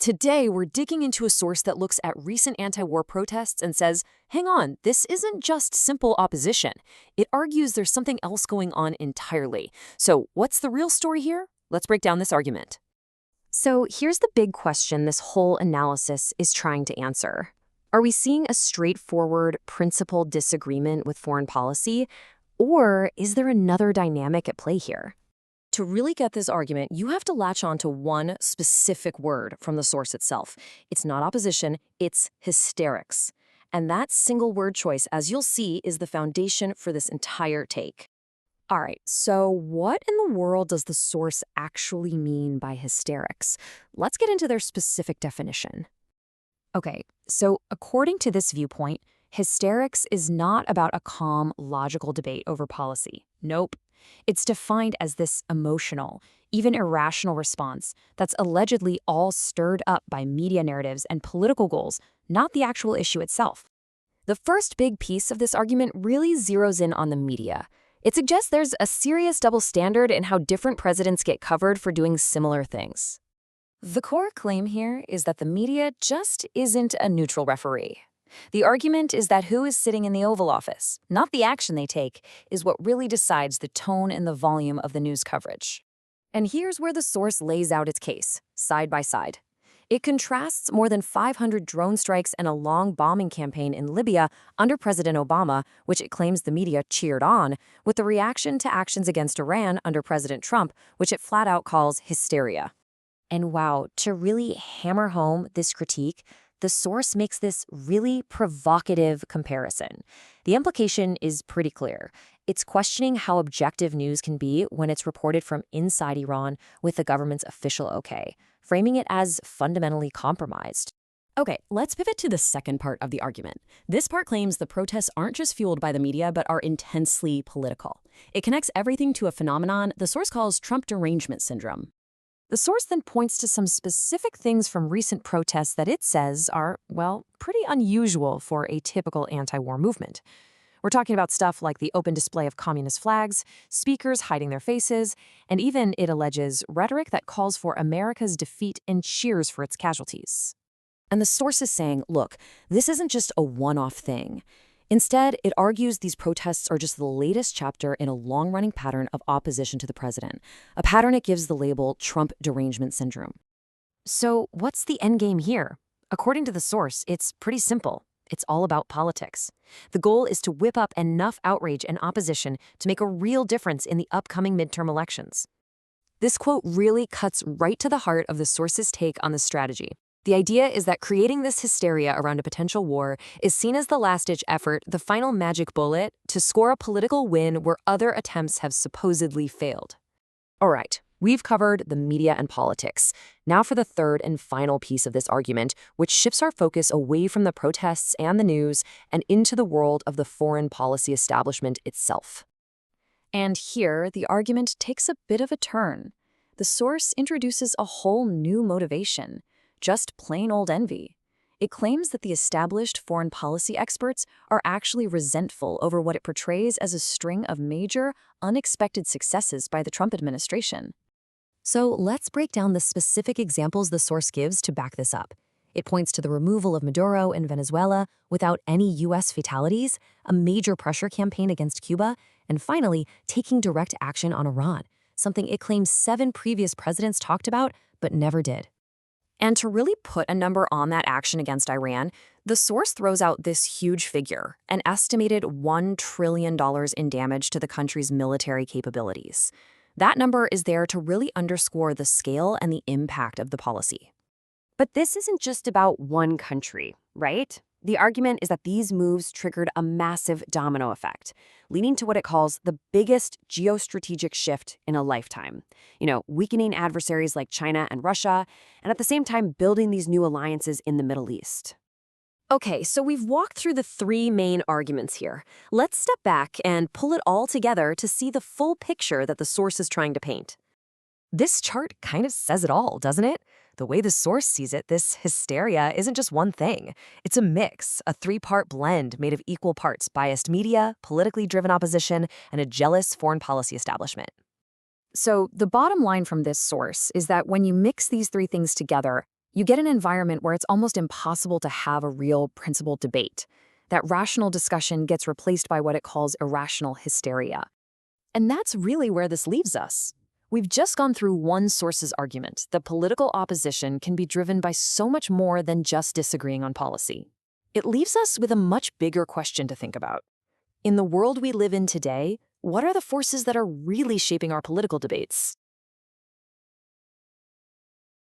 Today, we're digging into a source that looks at recent anti-war protests and says, hang on, this isn't just simple opposition. It argues there's something else going on entirely. So what's the real story here? Let's break down this argument. So here's the big question this whole analysis is trying to answer. Are we seeing a straightforward, principled disagreement with foreign policy, or is there another dynamic at play here? To really get this argument, you have to latch on to one specific word from the source itself. It's not opposition, it's hysterics. And that single word choice, as you'll see, is the foundation for this entire take. All right, so what in the world does the source actually mean by hysterics? Let's get into their specific definition. Okay, so according to this viewpoint, hysterics is not about a calm, logical debate over policy. Nope. It's defined as this emotional, even irrational response that's allegedly all stirred up by media narratives and political goals, not the actual issue itself. The first big piece of this argument really zeroes in on the media. It suggests there's a serious double standard in how different presidents get covered for doing similar things. The core claim here is that the media just isn't a neutral referee. The argument is that who is sitting in the Oval Office, not the action they take, is what really decides the tone and the volume of the news coverage. And here's where the source lays out its case, side by side. It contrasts more than 500 drone strikes and a long bombing campaign in Libya under President Obama, which it claims the media cheered on, with the reaction to actions against Iran under President Trump, which it flat out calls hysteria. And wow, to really hammer home this critique, the source makes this really provocative comparison. The implication is pretty clear. It's questioning how objective news can be when it's reported from inside Iran with the government's official okay, framing it as fundamentally compromised. Okay, let's pivot to the second part of the argument. This part claims the protests aren't just fueled by the media, but are intensely political. It connects everything to a phenomenon the source calls Trump derangement syndrome. The source then points to some specific things from recent protests that it says are, well, pretty unusual for a typical anti-war movement. We're talking about stuff like the open display of communist flags, speakers hiding their faces, and even, it alleges, rhetoric that calls for America's defeat and cheers for its casualties. And the source is saying, look, this isn't just a one-off thing. Instead, it argues these protests are just the latest chapter in a long-running pattern of opposition to the president, a pattern it gives the label Trump derangement syndrome. So what's the endgame here? According to the source, it's pretty simple. It's all about politics. The goal is to whip up enough outrage and opposition to make a real difference in the upcoming midterm elections. This quote really cuts right to the heart of the source's take on the strategy. The idea is that creating this hysteria around a potential war is seen as the last-ditch effort, the final magic bullet, to score a political win where other attempts have supposedly failed. All right, we've covered the media and politics. Now for the third and final piece of this argument, which shifts our focus away from the protests and the news and into the world of the foreign policy establishment itself. And here, the argument takes a bit of a turn. The source introduces a whole new motivation. Just plain old envy. It claims that the established foreign policy experts are actually resentful over what it portrays as a string of major, unexpected successes by the Trump administration. So let's break down the specific examples the source gives to back this up. It points to the removal of Maduro in Venezuela without any U.S. fatalities, a major pressure campaign against Cuba, and finally, taking direct action on Iran, something it claims 7 previous presidents talked about but never did. And to really put a number on that action against Iran, the source throws out this huge figure, an estimated $1 trillion in damage to the country's military capabilities. That number is there to really underscore the scale and the impact of the policy. But this isn't just about one country, right? The argument is that these moves triggered a massive domino effect, leading to what it calls the biggest geostrategic shift in a lifetime. Weakening adversaries like China and Russia, and at the same time building these new alliances in the Middle East. Okay, so we've walked through the 3 main arguments here. Let's step back and pull it all together to see the full picture that the source is trying to paint. This chart kind of says it all, doesn't it? The way the source sees it, this hysteria isn't just one thing. It's a mix, a 3-part blend made of equal parts biased media, politically driven opposition, and a jealous foreign policy establishment. So the bottom line from this source is that when you mix these 3 things together, You get an environment where it's almost impossible to have a real principled debate. That rational discussion gets replaced by what it calls irrational hysteria. And that's really where this leaves us. We've just gone through one source's argument that political opposition can be driven by so much more than just disagreeing on policy. It leaves us with a much bigger question to think about. In the world we live in today, what are the forces that are really shaping our political debates?